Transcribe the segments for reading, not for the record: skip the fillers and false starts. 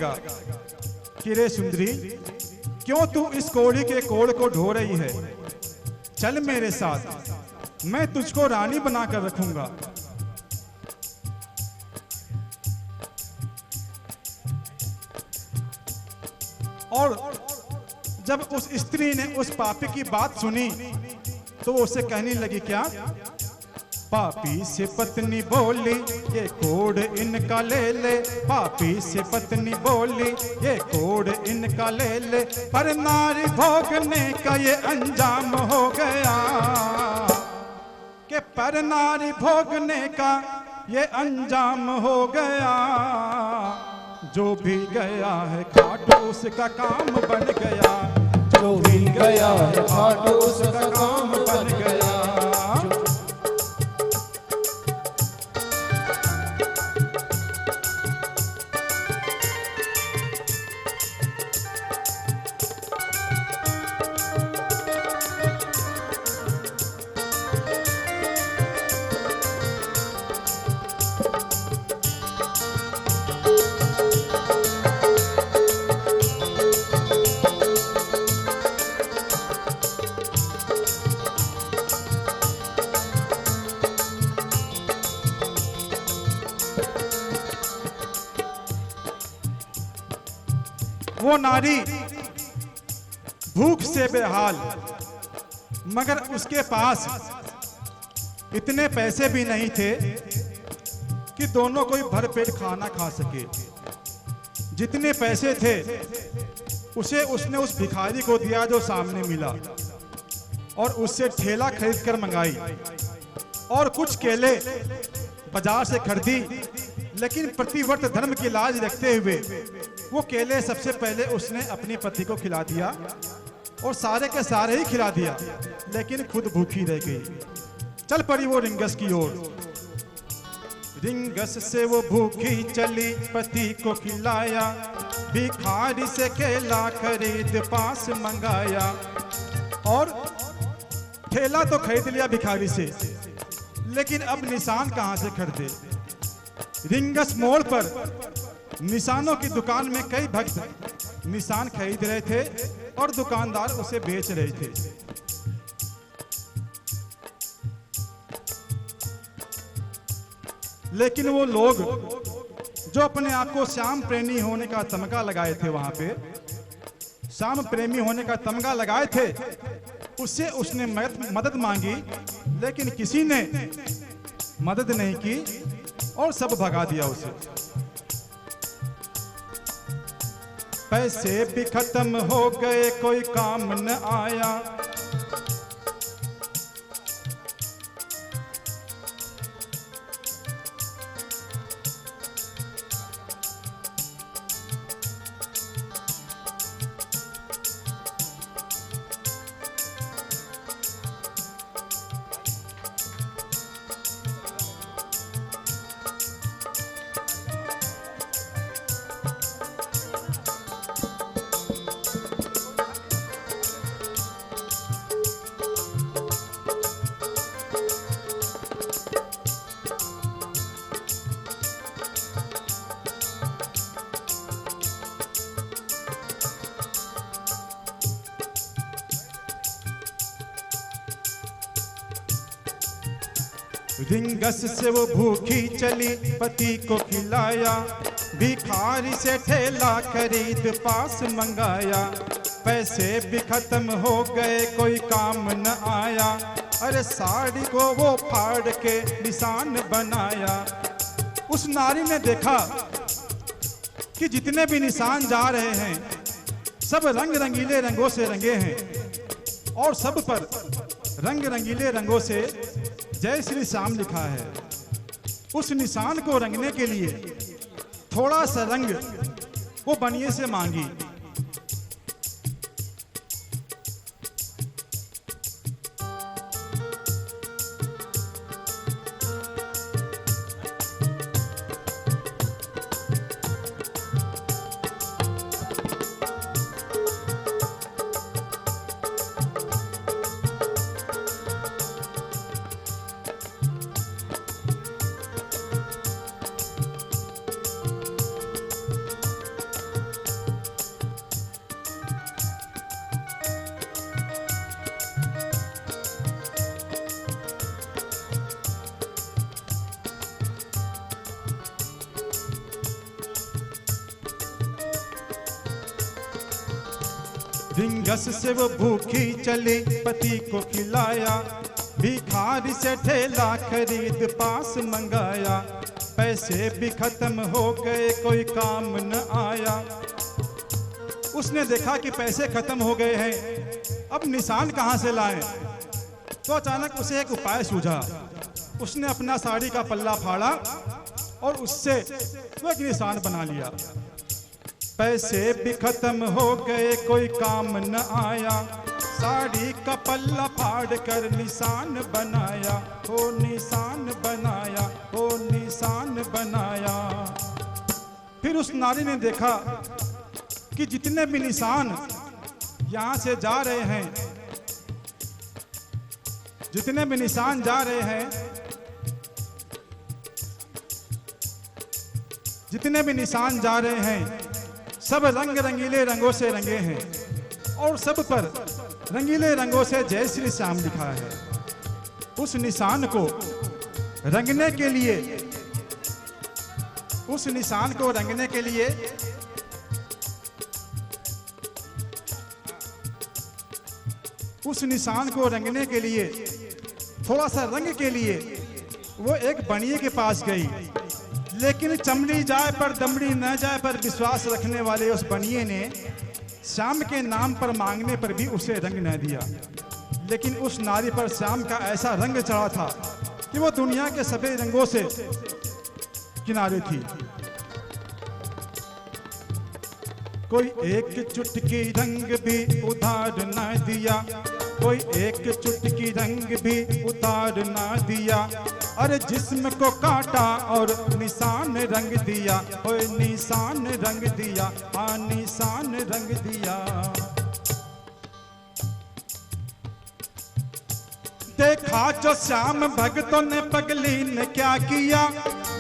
कि रे सुंदरी, क्यों तू इस कोड़ी के कोड़ को ढो रही है? चल मेरे साथ, मैं तुझको रानी बनाकर रखूंगा। और जब उस स्त्री ने उस पापी की बात सुनी तो वो उससे कहने लगी, क्या? पापी से पत्नी बोली, ये कोड इनका ले ले। पापी से पत्नी बोली, ये कोड इनका ले ले। पर नारी भोगने का ये अंजाम हो गया, कि पर नारी भोगने का ये अंजाम हो गया। जो भी गया है खाट उसका काम बन गया। जो भी गया है खाट उसका काम बन गया। वो नारी भूख से बेहाल, मगर उसके पास इतने पैसे भी नहीं थे कि दोनों कोई भरपेट खाना खा सके। जितने पैसे थे उसे उसने उस भिखारी को दिया जो सामने मिला, और उससे ठेला खरीद कर मंगाई और कुछ केले बाजार से खरीदी। लेकिन प्रतिवर्त धर्म की लाज रखते हुए वो केले सबसे पहले उसने अपने पति को खिला दिया, और सारे के सारे ही खिला दिया, लेकिन खुद भूखी रह गई। चल पड़ी वो रिंगस की ओर। रिंगस से वो भूखी चली, पति को खिलाया। भिखारी से केला खरीद पास मंगाया, और ठेला तो खरीद लिया भिखारी से, लेकिन अब निशान कहां से खरीदे? रिंगस मोड़ पर निशानों की दुकान में कई भक्त निशान खरीद रहे थे और दुकानदार उसे बेच रहे थे। लेकिन वो लोग जो अपने आप को श्याम प्रेमी होने का तमगा लगाए थे, वहां पे श्याम प्रेमी होने का तमगा लगाए थे, उससे उसने मदद मांगी, लेकिन किसी ने मदद नहीं की और सब भगा दिया उसे। पैसे भी खत्म हो गए, कोई काम न आया। रिंगस से वो भूखी चली, पति को खिलाया। भिखारी से ठेला खरीद पास मंगाया। पैसे भी खत्म हो गए, कोई काम न आया। अरे साड़ी को वो फाड़ के निशान बनाया। उस नारी ने देखा कि जितने भी निशान जा रहे हैं सब रंग रंगीले रंगों से रंगे हैं, और सब पर रंग रंगीले रंगों से जय श्री श्याम लिखा है। उस निशान को रंगने के लिए थोड़ा सा रंग वो बनिए से मांगी। धिंगस से वो भूखी चली, पति को खिलाया, भिखारी से ठेला खरीद पास मंगाया। पैसे भी खत्म हो गए, कोई काम न आया। उसने देखा कि पैसे खत्म हो गए हैं, अब निशान कहाँ से लाएं? तो अचानक उसे एक उपाय सूझा। उसने अपना साड़ी का पल्ला फाड़ा और उससे वो एक निशान बना लिया। पैसे भी खत्म हो गए, कोई काम न आया। साड़ी का पल्ला फाड़ कर निशान बनाया, हो निशान बनाया, हो निशान बनाया। फिर उस नारी ने देखा कि जितने भी निशान यहाँ से जा रहे हैं, जितने भी निशान जा रहे हैं, जितने भी निशान जा रहे हैं, सब रंग रंगीले रंगों से रंगे हैं और सब पर रंगीले रंगों से जय श्री श्याम लिखा है। उस निशान को रंगने के लिए, उस निशान को रंगने के लिए उस निशान को रंगने के लिए, थोड़ा सा रंग के लिए वो एक बनिए के पास गई। लेकिन चमड़ी जाए पर दमड़ी न जाए पर विश्वास रखने वाले उस बनिए ने श्याम के नाम पर मांगने पर भी उसे रंग न दिया। लेकिन उस नारी पर श्याम का ऐसा रंग चढ़ा था कि वो दुनिया के सभी रंगों से किनारे थी। कोई एक चुटकी रंग भी उधार न दिया, कोई एक चुटकी रंग भी उतार ना दिया। अरे जिस्म को काटा और निशान रंग दिया, ओए निशान रंग दिया, हाँ निशान रंग दिया। देखा जो श्याम भक्तों ने पगली ने क्या किया,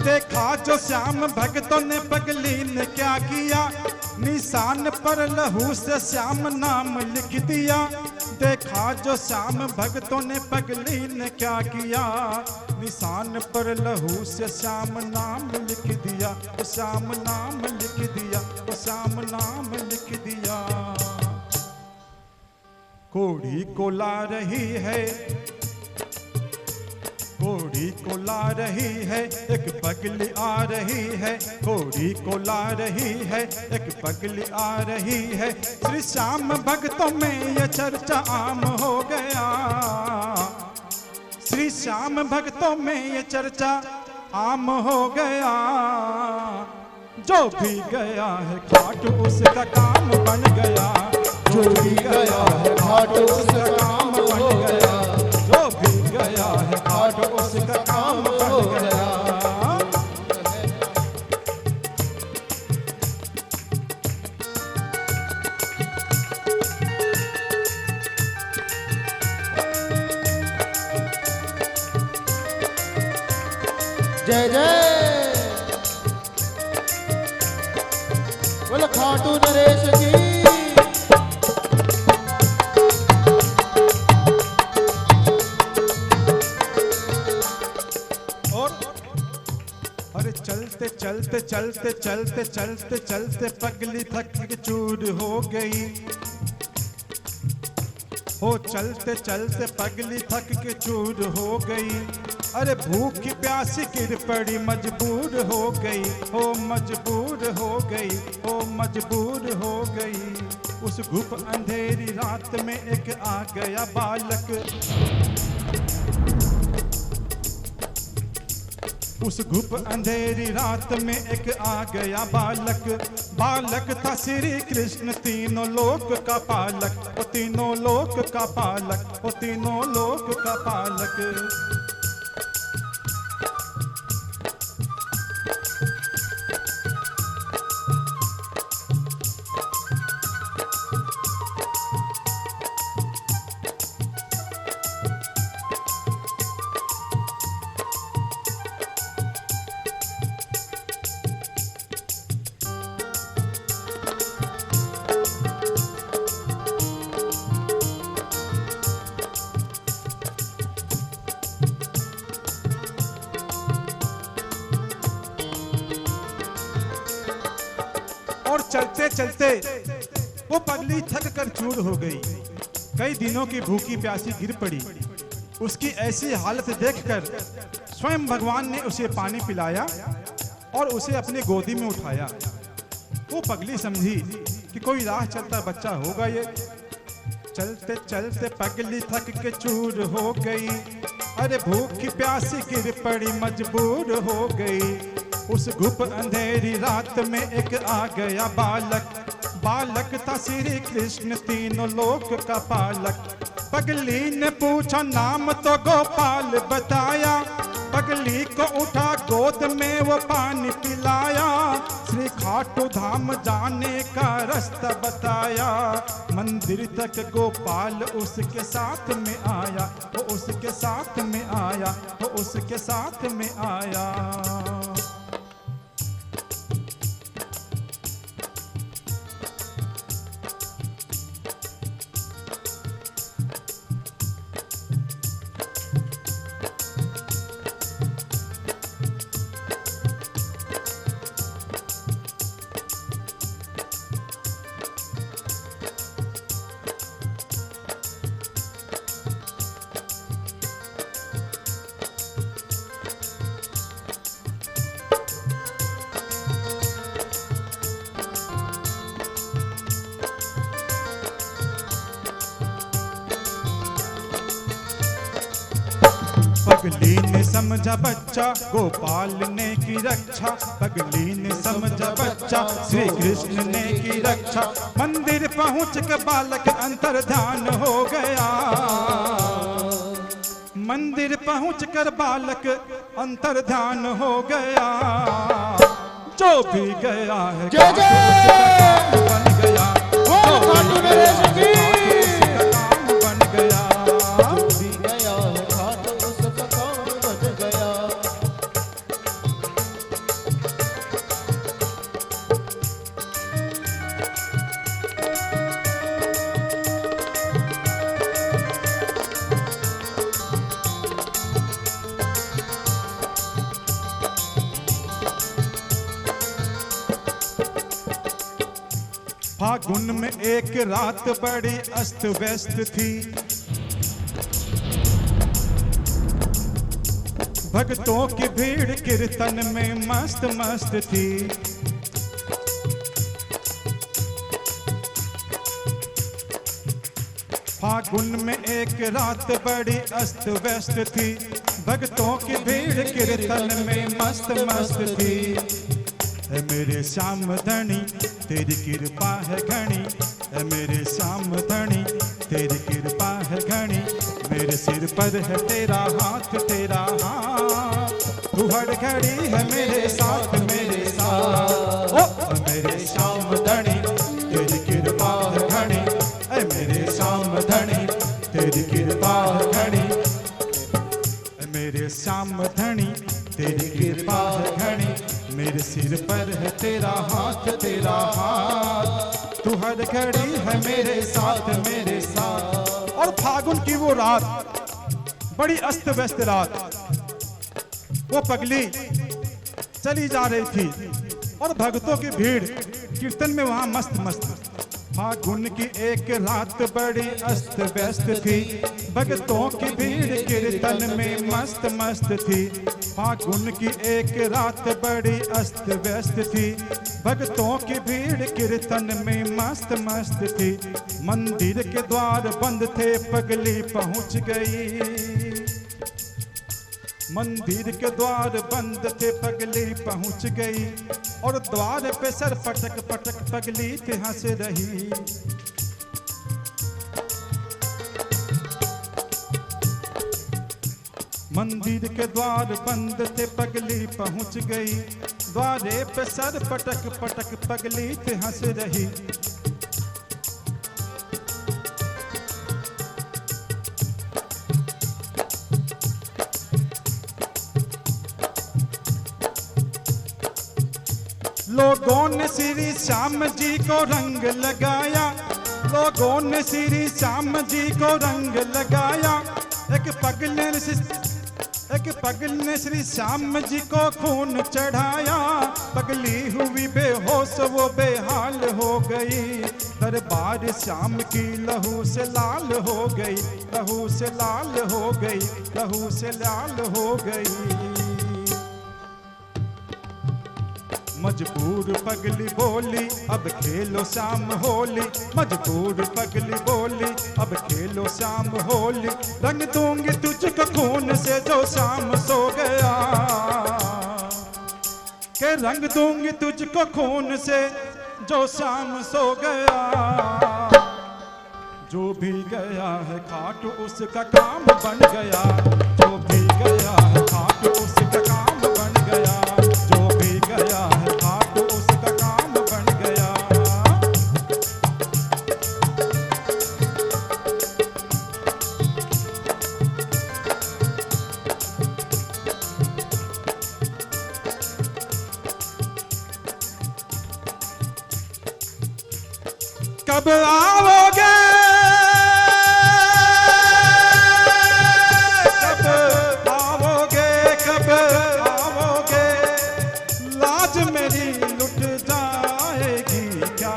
देखा जो श्याम भक्तों ने पगली ने क्या किया। निशान पर लहू से श्याम नाम लिख दिया। देखा जो श्याम भक्तों ने पगली ने क्या किया। निशान पर लहू से श्याम नाम लिख दिया, श्याम नाम लिख दिया, श्याम नाम लिख दिया। कोड़ी को ला रही है, कोड़ी को ला रही है, एक पगली आ रही है। कोड़ी को ला रही है, एक पगली आ रही है। श्री श्याम भक्तों में ये चर्चा आम हो गया। श्री श्याम भक्तों में ये चर्चा आम हो गया। जो भी गया है घाट उसका काम बन गया, जो भी गया है घाट उसका काम हो गया, जो भी गया है घाट उसका काम हो बन गया। जय जय बोल खाटू नरेश की। चलते चलते चलते चलते चलते चलते पगली थक के चूर हो गई। हो चलते चलते पगली थक के चूर हो गई। अरे भूख प्यासी गिर पड़ी मजबूर हो गई। हो मजबूर हो गई, हो मजबूर हो गई। उस घुप अंधेरी रात में एक आ गया बालक। उस घुप अंधेरी रात में एक आ गया बालक। बालक था श्री कृष्ण तीनों लोक का पालक। ओ तीनों लोक का पालक, ओ तीनों लोक का पालक। और चलते चलते वो पगली थक कर चूर हो गई, कई दिनों की भूखी प्यासी गिर पड़ी। उसकी ऐसी हालत देखकर स्वयं भगवान ने उसे पानी पिलाया और उसे अपनी गोदी में उठाया। वो पगली समझी कि कोई राह चलता बच्चा होगा ये। चलते चलते पगली थक के चूर हो गई, अरे भूखी प्यासी गिर पड़ी मजबूर हो गई। उस गुप अंधेरी रात में एक आ गया बालक, बालक था श्री कृष्ण तीनों लोक का पालक। पगली ने पूछा नाम तो गोपाल बताया, पगली को उठा गोद में वो पानी पिलाया। श्री खाटू धाम जाने का रास्ता बताया, मंदिर तक गोपाल उसके साथ में आया, वो उसके साथ में आया, वो उसके साथ में आया। पगली ने समझा बच्चा गोपाल ने की रक्षा, पगली ने समझा बच्चा श्री कृष्ण ने की रक्षा। मंदिर पहुंच कर बालक अंतर ध्यान हो गया, मंदिर पहुंच कर बालक अंतर ध्यान हो गया। जो भी गया है जय जय बन गया, खाटू नरेश की काम बन गया। भी गया है खाटू उसका काम बन गया। फागुन में एक रात बड़ी अस्त व्यस्त थी, भक्तों की भीड़ कीर्तन में मस्त मस्त थी। फागुन में एक रात बड़ी अस्त व्यस्त थी, भक्तों की भीड़ कीर्तन में मस्त मस्त थी। है मेरे श्याम धनी तेरी कृपा है घनी, है मेरे श्याम धनी तेरी कृपा है घनी। मेरे सिर पर है तेरा हाथ, तेरा हाथ, तू हर घड़ी है मेरे साथ, मेरे साथ। ओ मेरे श्याम धनी तेरी कृपा है घनी, है मेरे श्याम धनी तेरी कृपा है घनी, है मेरे श्याम धनी तेरी कृपा है घनी। मेरे सिर पर है तेरा हाथ, तेरा हाथ, तू हर घड़ी है मेरे साथ, मेरे साथ। और फागुन की वो रात, बड़ी अस्त व्यस्त रात, वो पगली चली जा रही थी और भक्तों की भीड़ कीर्तन में वहां मस्त मस्त। फागुन की एक रात बड़ी अस्त व्यस्त थी, भक्तों की भीड़ कीर्तन में मस्त मस्त थी। फागुन की एक रात बड़ी अस्त व्यस्त थी, भक्तों की भीड़ कीर्तन में मस्त मस्त थी। मंदिर के द्वार बंद थे, पगली पहुंच गई। मंदिर के द्वार बंद थे, पगली पहुंच गई और द्वार पे सर पटक पटक पगली के हंस रही। मंदिर के द्वार बंद थे, पगली पहुंच गई, द्वारे पे सर पटक पटक पगली के हंस रही। लोगों ने श्री श्याम जी को रंग लगाया, लोगों ने श्री श्याम जी को रंग लगाया। एक पगले एक पगल ने श्री श्याम जी को खून चढ़ाया, पगली हुई बेहोश वो बेहाल हो गई। दरबार श्याम की लहू से लाल हो गई, लहू से लाल हो गई, लहू से लाल हो गई। मजबूर पगली बोली अब खेलो श्याम होली, मजबूर पगली बोली अब खेलो श्याम होली। रंग दूंगी तुझको खून से जो श्याम सो गया, के रंग दूंगी तुझको खून से जो श्याम सो गया। जो भी गया है खाट उसका काम बन गया, जो भी गया है खाट उसका काम बन गया, जो भी गया है खाट उसका काम बन गया। कब आओगे, कब आओगे, कब आओगे, लाज मेरी लुट जाएगी क्या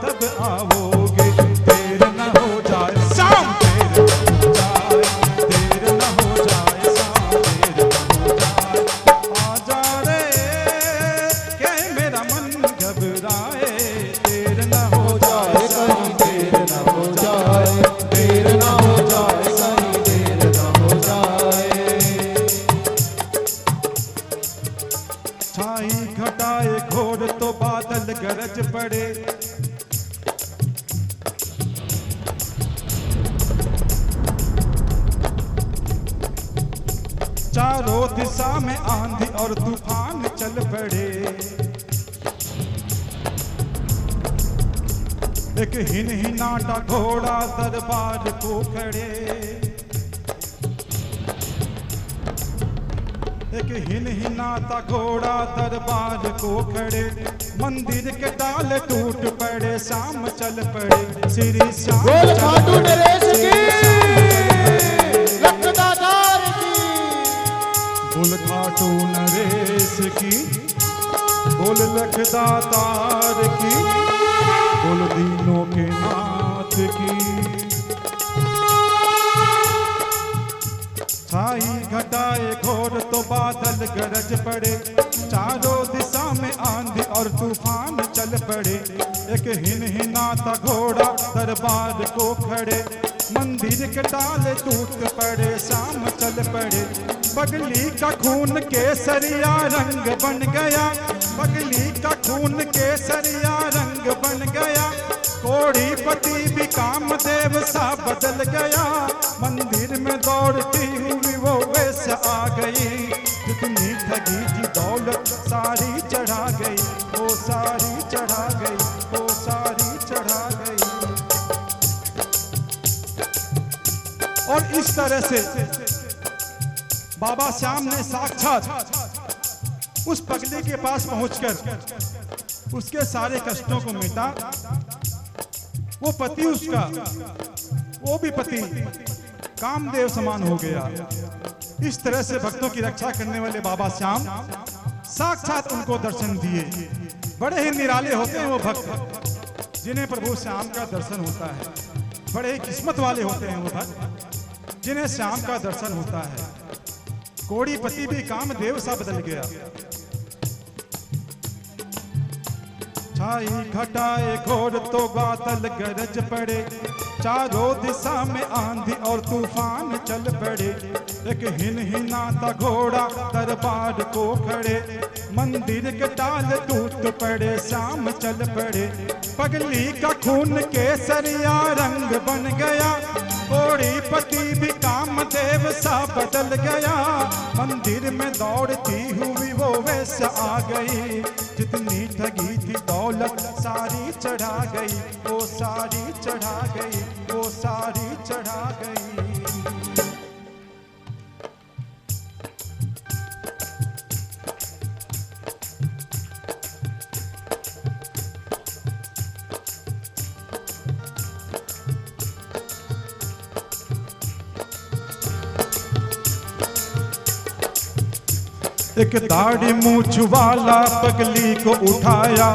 तब आओगे। देर न हो जाए शाम, देर न हो जाए, देर न हो जाए शाम, देर न हो जाए। आ जा रे के मेरा मन घबराए, देर न हो जाए कहीं देर न हो जाए, देर न हो जाए, कहीं देर न हो जाए। छाई घटाए घोर तो बादल गरज पड़े, चारों दिशा में आंधी और तूफान चल पड़े। एक हिन हिनाटा घोड़ा दरबार को खड़े, एक हिन हिनाता घोड़ा दरबार को खड़े। मंदिर के डाल टूट पड़े, शाम चल पड़े श्री श्याम। बोल खाटू नरेश की, लखदातार की, बोल खाटू नरेश की, बोल लखदातार की, बोल दीनों के नाथ की। छाई घटाए घोर तो बादल गरज पड़े, चारों दिशा में आंधी और तूफान चल पड़े। एक हिन हिनाता घोड़ा दरबार को खड़े, मंदिर के डाले टूट पड़े, शाम चल पड़े। पगली का खून केसरिया रंग बन गया, पगली का खून केसरिया रंग बन गया। कोड़ी पति भी कामदेव सा बदल गया, मंदिर में दौड़ती हुई वो वैसे आ गई। जितनी ठगी थी दौलत सारी चढ़ा गई, वो सारी चढ़ा गई, वो सारी चढ़ा गई। और इस तरह से बाबा श्याम ने साक्षात उस पगली के पास पहुंचकर उसके सारे कष्टों को मिटा। वो पति उसका, वो भी पति कामदेव समान हो गया। इस तरह से भक्तों की रक्षा करने वाले बाबा श्याम साक्षात उनको दर्शन दिए। बड़े ही निराले होते हैं वो भक्त जिन्हें प्रभु श्याम का दर्शन होता है, बड़े ही किस्मत वाले होते हैं वो भक्त जिन्हें श्याम का दर्शन होता है। कोड़ी पति भी कामदेव सा बदल गया। छाई घटाए घोर तो बादल गरज पड़े, चारों दिशा में आंधी और तूफान चल पड़े। एक हिन हिनाता घोड़ा दरबार को खड़े, मंदिर के डाल टूट पड़े, शाम चल पड़े। पगली का खून केसरिया रंग बन गया, कोड़ी पति भी कामदेव सा बदल गया। मंदिर में दौड़ती हुई वो वैसे आ गई, जितनी ठगी थी दौलत सारी चढ़ा गई, वो सारी चढ़ा गई, वो सारी चढ़ा गई। एक दाढ़ी मूछ वाला पगली को उठाया,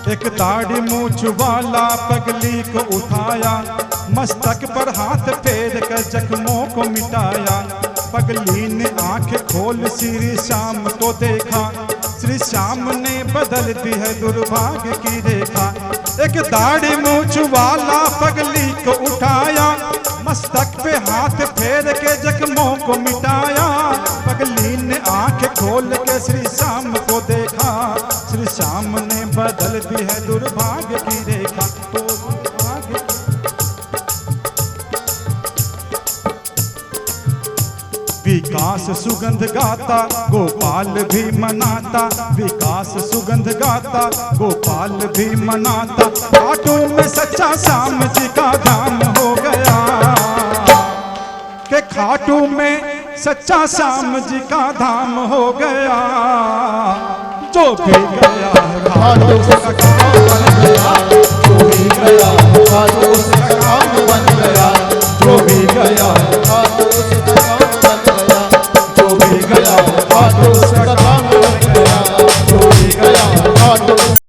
एक दाढ़ी मूछ वाला पगली को उठाया, मस्तक पर हाथ फेर कर जख्मों को मिटाया। पगली ने आंख खोल श्री श्याम को देखा, श्री श्याम ने बदल दी है दुर्भाग्य की रेखा। एक दाढ़ी मूछ वाला पगली को उठाया, मस्तक पे हाथ फेर के जख्मों को मिटाया। पगली ने आंख खोल के श्री श्याम को देखा, श्री श्याम ने बदल दी है दुर्भाग्य की रेखा। तो दुर्भाग्य की विकास सुगंध गाता गोपाल भी मनाता, विकास सुगंध गाता गोपाल भी मनाता। खाटू में सच्चा श्याम जी का धाम हो गया, के खाटू में सच्चा श्याम जी का धाम हो गया। जो भी गया है खाटू का